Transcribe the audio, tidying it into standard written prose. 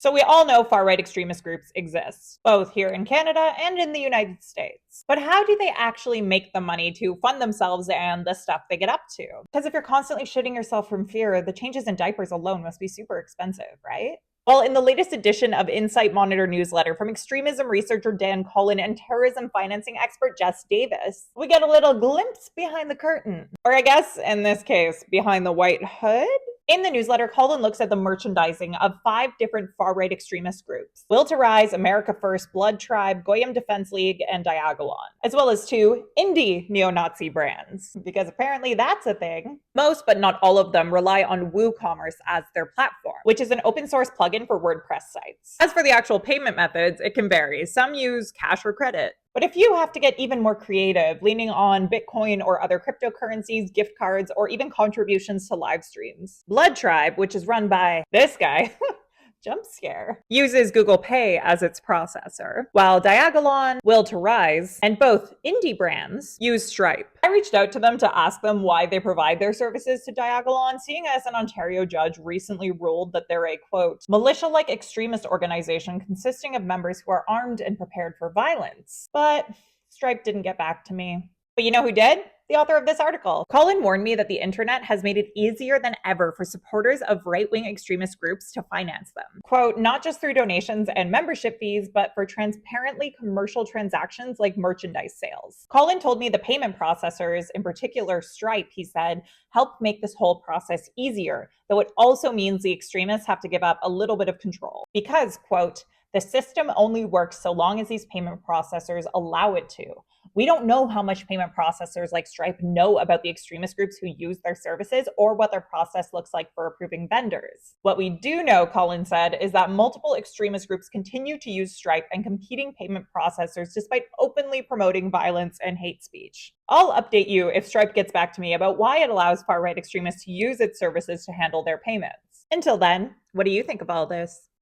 So we all know far-right extremist groups exist, both here in Canada and in the United States. But how do they actually make the money to fund themselves and the stuff they get up to? Because if you're constantly shitting yourself from fear, the changes in diapers alone must be super expensive, right? Well, in the latest edition of Insight Monitor newsletter from extremism researcher Dan Collen and terrorism financing expert Jess Davis, we get a little glimpse behind the curtain. Or I guess, in this case, behind the white hood? In the newsletter, Colin looks at the merchandising of 5 different far-right extremist groups: Will to Rise, America First, Blood Tribe, Goyim Defense League, and Diagolon, as well as 2 indie neo-Nazi brands, because apparently that's a thing. Most, but not all of them, rely on WooCommerce as their platform, which is an open-source plugin for WordPress sites. As for the actual payment methods, it can vary. Some use cash or credit. But if you have to get even more creative, leaning on Bitcoin or other cryptocurrencies, gift cards, or even contributions to live streams, Blood Tribe, which is run by this guy, jump scare, uses Google Pay as its processor, while Diagolon, Will to Rise, and both indie brands use Stripe. I reached out to them to ask them why they provide their services to Diagolon, seeing as an Ontario judge recently ruled that they're a, quote, militia-like extremist organization consisting of members who are armed and prepared for violence. But Stripe didn't get back to me. But you know who did? The author of this article. Colin warned me that the internet has made it easier than ever for supporters of right-wing extremist groups to finance them. Quote, not just through donations and membership fees, but for transparently commercial transactions like merchandise sales. Colin told me the payment processors, in particular Stripe, he said, help make this whole process easier, though it also means the extremists have to give up a little bit of control. Because, quote, the system only works so long as these payment processors allow it to. We don't know how much payment processors like Stripe know about the extremist groups who use their services or what their process looks like for approving vendors. What we do know, Colin said, is that multiple extremist groups continue to use Stripe and competing payment processors despite openly promoting violence and hate speech. I'll update you if Stripe gets back to me about why it allows far-right extremists to use its services to handle their payments. Until then, what do you think of all this?